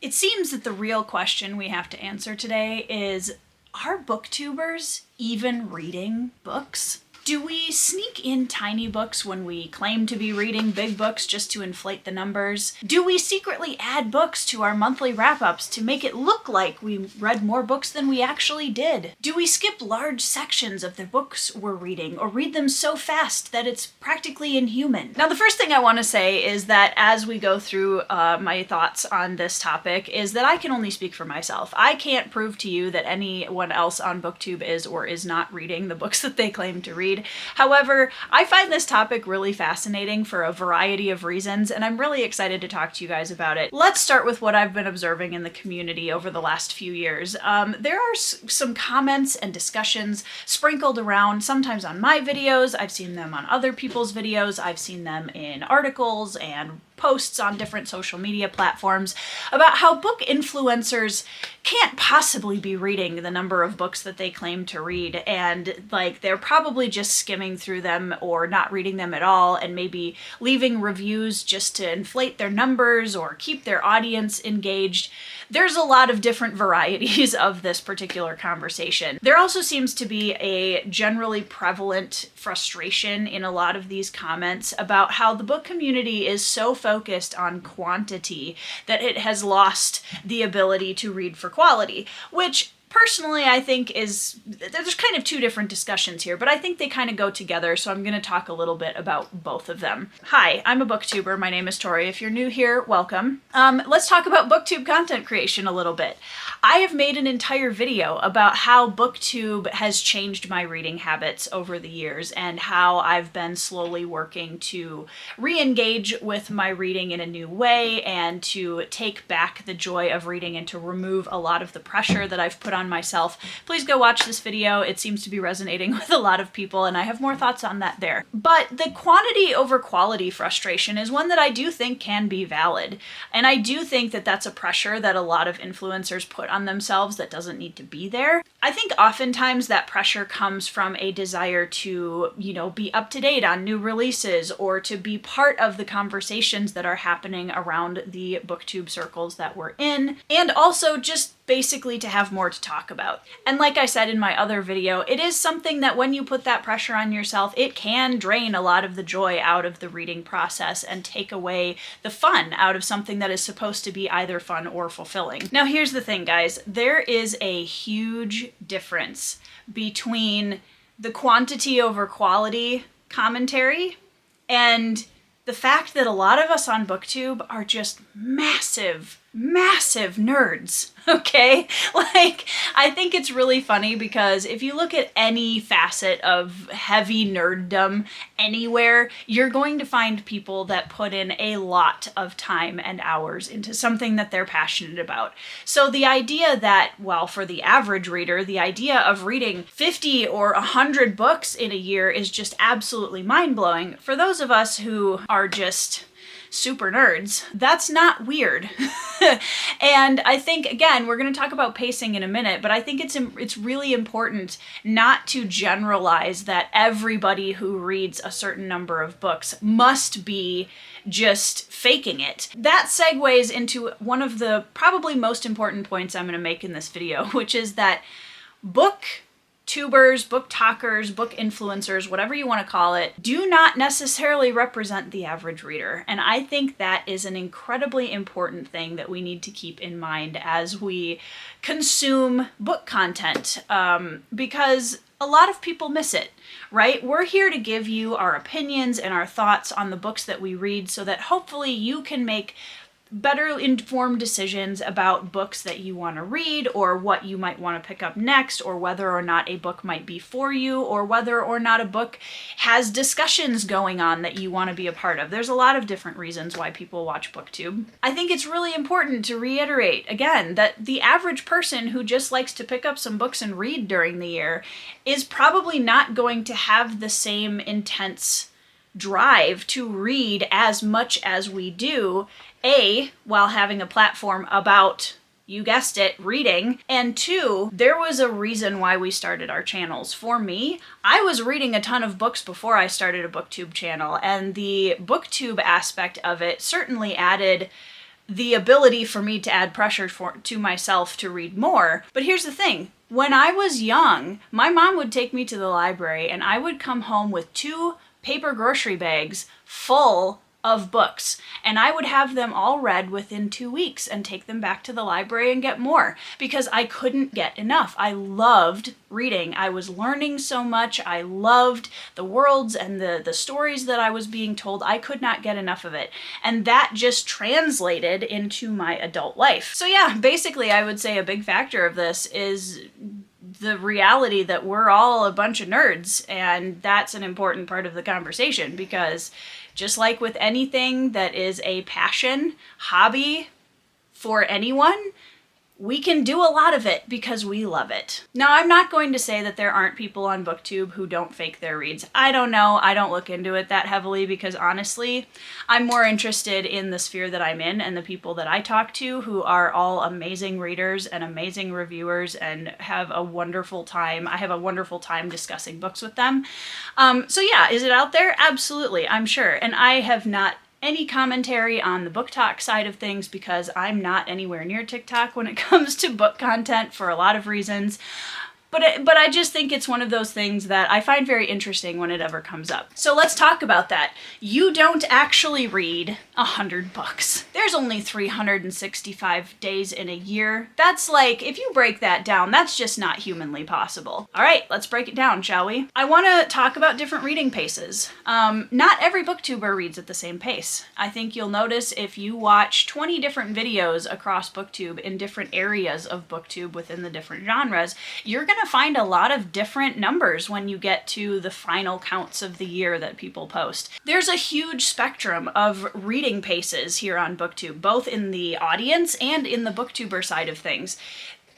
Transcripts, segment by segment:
It seems that the real question we have to answer today is, are booktubers even reading books? Do we sneak in tiny books when we claim to be reading big books just to inflate the numbers? Do we secretly add books to our monthly wrap-ups to make it look like we read more books than we actually did? Do we skip large sections of the books we're reading or read them so fast that it's practically inhuman? Now, the first thing I want to say is that as we go through my thoughts on this topic is that I can only speak for myself. I can't prove to you that anyone else on BookTube is or is not reading the books that they claim to read. However, I find this topic really fascinating for a variety of reasons, and I'm really excited to talk to you guys about it. Let's start with what I've been observing in the community over the last few years. There are some comments and discussions sprinkled around, sometimes on my videos, I've seen them on other people's videos, I've seen them in articles and posts on different social media platforms about how book influencers can't possibly be reading the number of books that they claim to read, and like they're probably just skimming through them or not reading them at all and maybe leaving reviews just to inflate their numbers or keep their audience engaged. There's a lot of different varieties of this particular conversation. There also seems to be a generally prevalent frustration in a lot of these comments about how the book community is so focused on quantity that it has lost the ability to read for quality, which personally, I think there's kind of two different discussions here, but I think they kind of go together, so I'm going to talk a little bit about both of them. Hi, I'm a booktuber. My name is Tori. If you're new here, welcome. Let's talk about booktube content creation a little bit. I have made an entire video about how booktube has changed my reading habits over the years and how I've been slowly working to re-engage with my reading in a new way and to take back the joy of reading and to remove a lot of the pressure that I've put on myself. Please go watch this video. It seems to be resonating with a lot of people, and I have more thoughts on that there. But the quantity over quality frustration is one that I do think can be valid. And I do think that that's a pressure that a lot of influencers put on themselves that doesn't need to be there. I think oftentimes that pressure comes from a desire to, be up to date on new releases or to be part of the conversations that are happening around the booktube circles that we're in, and also just basically to have more to talk about. And like I said in my other video, it is something that when you put that pressure on yourself, it can drain a lot of the joy out of the reading process and take away the fun out of something that is supposed to be either fun or fulfilling. Now here's the thing, guys. There is a huge difference between the quantity over quality commentary and the fact that a lot of us on BookTube are just massive nerds, okay? I think it's really funny because if you look at any facet of heavy nerddom anywhere, you're going to find people that put in a lot of time and hours into something that they're passionate about. So the idea that, well, for the average reader, the idea of reading 50 or 100 books in a year is just absolutely mind-blowing. For those of us who are just super nerds, that's not weird. And I think, again, we're going to talk about pacing in a minute, but I think it's really important not to generalize that everybody who reads a certain number of books must be just faking it. That segues into one of the probably most important points I'm going to make in this video, which is that booktubers, book talkers, book influencers, whatever you want to call it, do not necessarily represent the average reader. And I think that is an incredibly important thing that we need to keep in mind as we consume book content, because a lot of people miss it, right? We're here to give you our opinions and our thoughts on the books that we read so that hopefully you can make better informed decisions about books that you want to read, or what you might want to pick up next, or whether or not a book might be for you, or whether or not a book has discussions going on that you want to be a part of. There's a lot of different reasons why people watch BookTube. I think it's really important to reiterate, again, that the average person who just likes to pick up some books and read during the year is probably not going to have the same intense drive to read as much as we do, while having a platform about, you guessed it, reading, and two, there was a reason why we started our channels. For me, I was reading a ton of books before I started a BookTube channel, and the BookTube aspect of it certainly added the ability for me to add pressure to myself to read more. But here's the thing. When I was young, my mom would take me to the library and I would come home with 2 paper grocery bags full of books, and I would have them all read within 2 weeks and take them back to the library and get more because I couldn't get enough. I loved reading. I was learning so much. I loved the worlds and the stories that I was being told. I could not get enough of it. And that just translated into my adult life. So yeah, basically I would say a big factor of this is the reality that we're all a bunch of nerds, and that's an important part of the conversation because just like with anything that is a passion, hobby for anyone, we can do a lot of it because we love it. Now, I'm not going to say that there aren't people on BookTube who don't fake their reads. I don't know. I don't look into it that heavily because honestly, I'm more interested in the sphere that I'm in and the people that I talk to who are all amazing readers and amazing reviewers and have a wonderful time. I have a wonderful time discussing books with them. So yeah, is it out there? Absolutely, I'm sure. And I have not any commentary on the book talk side of things because I'm not anywhere near TikTok when it comes to book content for a lot of reasons. But I just think it's one of those things that I find very interesting when it ever comes up. So let's talk about that. You don't actually read 100 books. There's only 365 days in a year. That's like, if you break that down, that's just not humanly possible. All right, let's break it down, shall we? I want to talk about different reading paces. Not every booktuber reads at the same pace. I think you'll notice if you watch 20 different videos across booktube in different areas of booktube within the different genres, you're going to find a lot of different numbers when you get to the final counts of the year that people post. There's a huge spectrum of reading paces here on BookTube, both in the audience and in the booktuber side of things.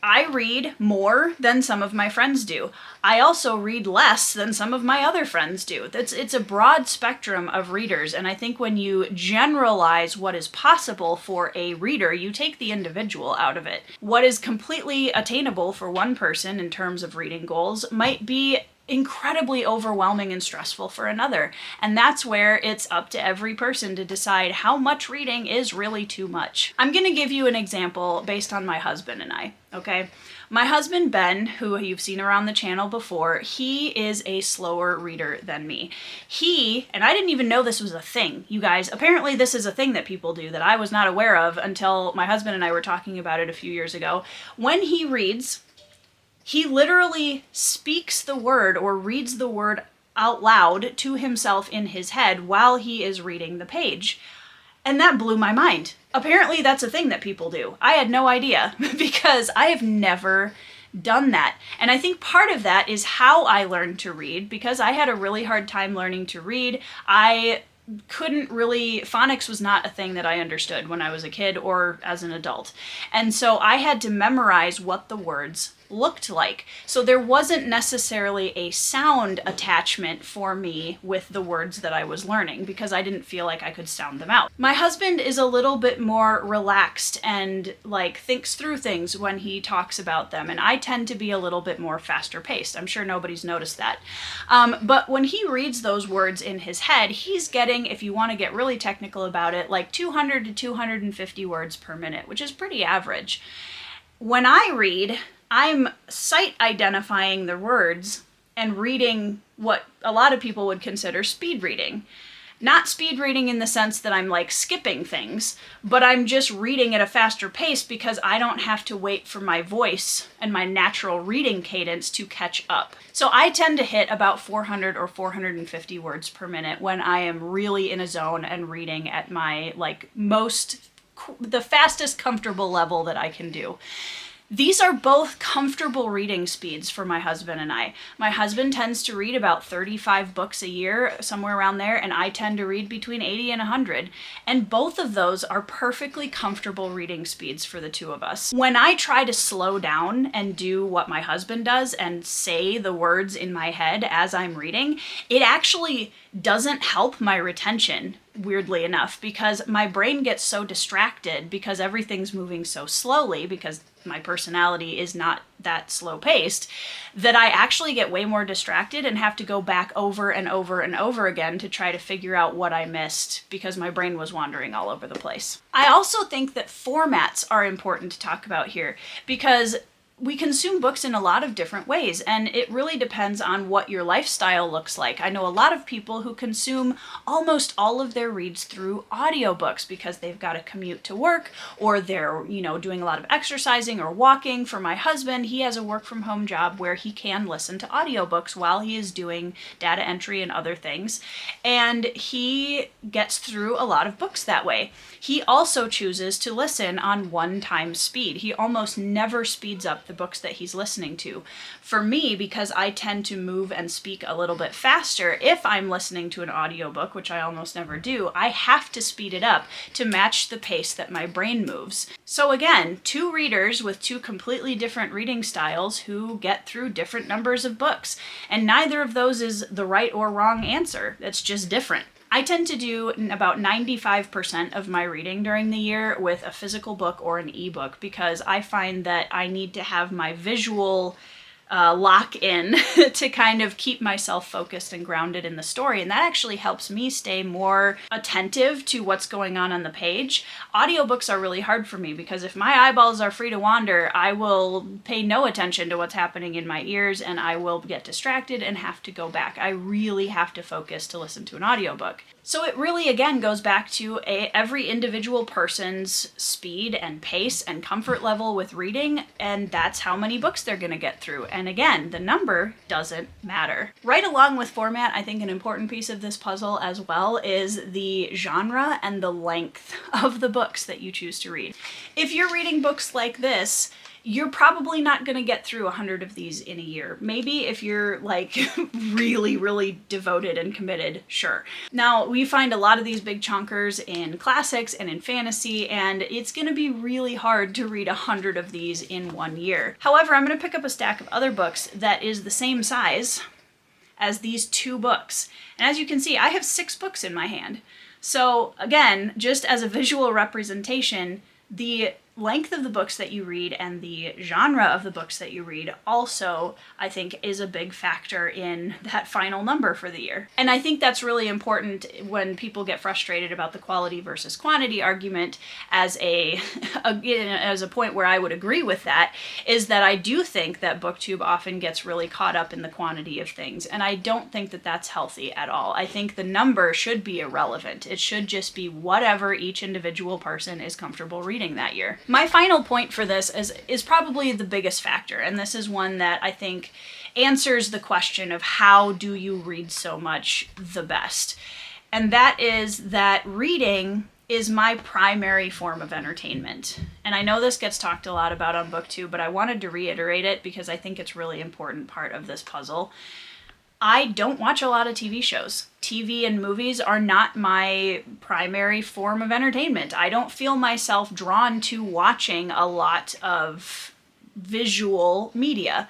I read more than some of my friends do. I also read less than some of my other friends do. It's a broad spectrum of readers, and I think when you generalize what is possible for a reader, you take the individual out of it. What is completely attainable for one person in terms of reading goals might be incredibly overwhelming and stressful for another. And that's where it's up to every person to decide how much reading is really too much. I'm going to give you an example based on my husband and I, okay? My husband, Ben, who you've seen around the channel before, he is a slower reader than me. And I didn't even know this was a thing, you guys. Apparently this is a thing that people do that I was not aware of until my husband and I were talking about it a few years ago. When he reads, he literally speaks the word or reads the word out loud to himself in his head while he is reading the page. And that blew my mind. Apparently that's a thing that people do. I had no idea because I have never done that. And I think part of that is how I learned to read because I had a really hard time learning to read. Phonics was not a thing that I understood when I was a kid or as an adult. And so I had to memorize what the words looked like. So there wasn't necessarily a sound attachment for me with the words that I was learning because I didn't feel like I could sound them out. My husband is a little bit more relaxed and thinks through things when he talks about them, and I tend to be a little bit more faster paced. I'm sure nobody's noticed that. But when he reads those words in his head, he's getting, if you want to get really technical about it, 200 to 250 words per minute, which is pretty average. When I read, I'm sight identifying the words and reading what a lot of people would consider speed reading. Not speed reading in the sense that I'm skipping things, but I'm just reading at a faster pace because I don't have to wait for my voice and my natural reading cadence to catch up. So I tend to hit about 400 or 450 words per minute when I am really in a zone and reading at my the fastest comfortable level that I can do. These are both comfortable reading speeds for my husband and I. My husband tends to read about 35 books a year, somewhere around there, and I tend to read between 80 and 100. And both of those are perfectly comfortable reading speeds for the two of us. When I try to slow down and do what my husband does and say the words in my head as I'm reading, it actually doesn't help my retention weirdly enough, because my brain gets so distracted because everything's moving so slowly, because my personality is not that slow paced, that I actually get way more distracted and have to go back over and over and over again to try to figure out what I missed because my brain was wandering all over the place. I also think that formats are important to talk about here, because we consume books in a lot of different ways, and it really depends on what your lifestyle looks like. I know a lot of people who consume almost all of their reads through audiobooks because they've got to commute to work, or they're, doing a lot of exercising or walking. For my husband, he has a work from home job where he can listen to audiobooks while he is doing data entry and other things, and he gets through a lot of books that way. He also chooses to listen on 1x speed. He almost never speeds up the books that he's listening to. For me, because I tend to move and speak a little bit faster, if I'm listening to an audiobook, which I almost never do, I have to speed it up to match the pace that my brain moves. So again, two readers with two completely different reading styles who get through different numbers of books. And neither of those is the right or wrong answer. It's just different. I tend to do about 95% of my reading during the year with a physical book or an ebook, because I find that I need to have my visual lock in to kind of keep myself focused and grounded in the story. And that actually helps me stay more attentive to what's going on the page. Audiobooks are really hard for me because if my eyeballs are free to wander, I will pay no attention to what's happening in my ears and I will get distracted and have to go back. I really have to focus to listen to an audiobook. So it really, again, goes back to every individual person's speed and pace and comfort level with reading, and that's how many books they're going to get through. And again, the number doesn't matter. Right along with format, I think an important piece of this puzzle as well is the genre and the length of the books that you choose to read. If you're reading books like this, you're probably not going to get through 100 of these in a year. Maybe if you're like really, really devoted and committed, sure. Now, we find a lot of these big chunkers in classics and in fantasy, and it's going to be really hard to read 100 of these in 1 year. However, I'm going to pick up a stack of other books that is the same size as these 2 books. And as you can see, I have 6 books in my hand. So again, just as a visual representation, the length of the books that you read and the genre of the books that you read also, I think, is a big factor in that final number for the year. And I think that's really important when people get frustrated about the quality versus quantity argument as a point where I would agree with that, is that I do think that BookTube often gets really caught up in the quantity of things, and I don't think that that's healthy at all. I think the number should be irrelevant. It should just be whatever each individual person is comfortable reading that year. My final point for this is probably the biggest factor, and this is one that I think answers the question of how do you read so much the best. And that is that reading is my primary form of entertainment. And I know this gets talked a lot about on BookTube, but I wanted to reiterate it because I think it's a really important part of this puzzle. I don't watch a lot of TV shows. TV and movies are not my primary form of entertainment. I don't feel myself drawn to watching a lot of visual media.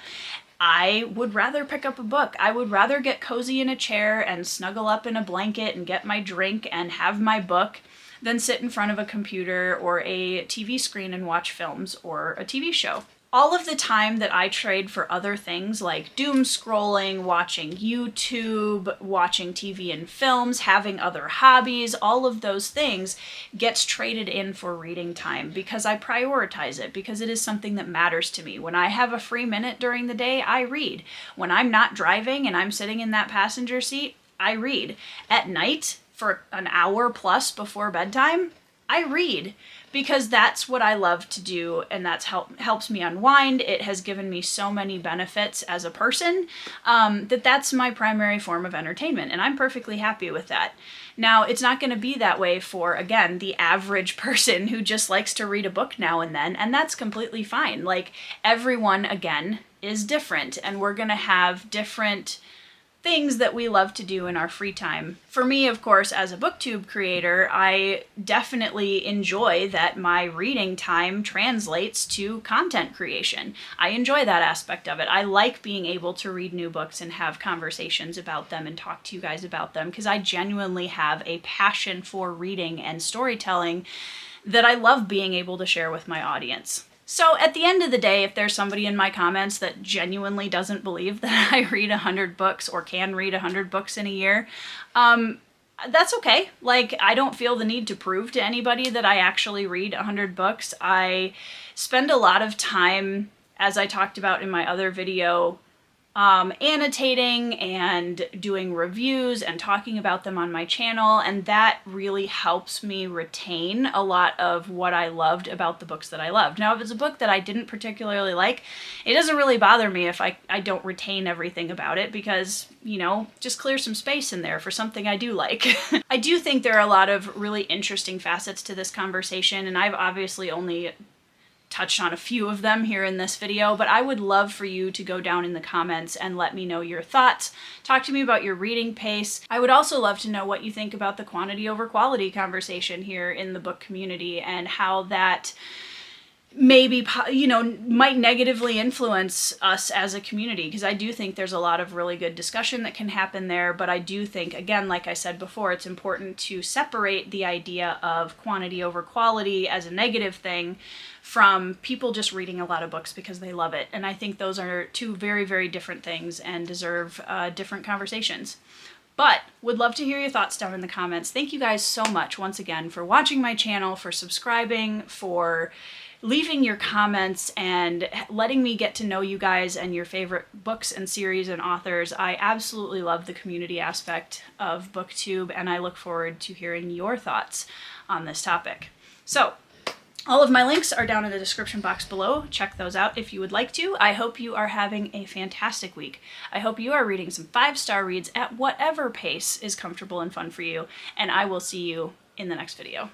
I would rather pick up a book. I would rather get cozy in a chair and snuggle up in a blanket and get my drink and have my book than sit in front of a computer or a TV screen and watch films or a TV show. All of the time that I trade for other things like doom scrolling, watching YouTube, watching TV and films, having other hobbies, all of those things gets traded in for reading time because I prioritize it, because it is something that matters to me. When I have a free minute during the day, I read. When I'm not driving and I'm sitting in that passenger seat, I read. At night, for an hour plus before bedtime, I read. Because that's what I love to do, and that's helps me unwind. It has given me so many benefits as a person that's my primary form of entertainment, and I'm perfectly happy with that. Now, it's not going to be that way for, again, the average person who just likes to read a book now and then, and that's completely fine. Like, everyone, again, is different, and we're going to have different things that we love to do in our free time. For me, of course, as a booktube creator, I definitely enjoy that my reading time translates to content creation. I enjoy that aspect of it. I like being able to read new books and have conversations about them and talk to you guys about them because I genuinely have a passion for reading and storytelling that I love being able to share with my audience. So at the end of the day, if there's somebody in my comments that genuinely doesn't believe that I read 100 books or can read 100 books in a year, that's okay. Like, I don't feel the need to prove to anybody that I actually read 100 books. I spend a lot of time, as I talked about in my other video, annotating and doing reviews and talking about them on my channel, and that really helps me retain a lot of what I loved about the books that I loved. Now, if it's a book that I didn't particularly like, it doesn't really bother me if I don't retain everything about it because, you know, just clear some space in there for something I do like. I do think there are a lot of really interesting facets to this conversation, and I've obviously only touched on a few of them here in this video, but I would love for you to go down in the comments and let me know your thoughts. Talk to me about your reading pace. I would also love to know what you think about the quantity over quality conversation here in the book community and how that maybe, you know, might negatively influence us as a community, because I do think there's a lot of really good discussion that can happen there, but I do think, again, like I said before, it's important to separate the idea of quantity over quality as a negative thing from people just reading a lot of books because they love it. And I think those are two very, very different things and deserve different conversations. But would love to hear your thoughts down in the comments. Thank you guys so much once again for watching my channel, for subscribing, for leaving your comments and letting me get to know you guys and your favorite books and series and authors. I absolutely love the community aspect of BookTube, and I look forward to hearing your thoughts on this topic. So, all of my links are down in the description box below. Check those out if you would like to. I hope you are having a fantastic week. I hope you are reading some 5-star reads at whatever pace is comfortable and fun for you, and I will see you in the next video.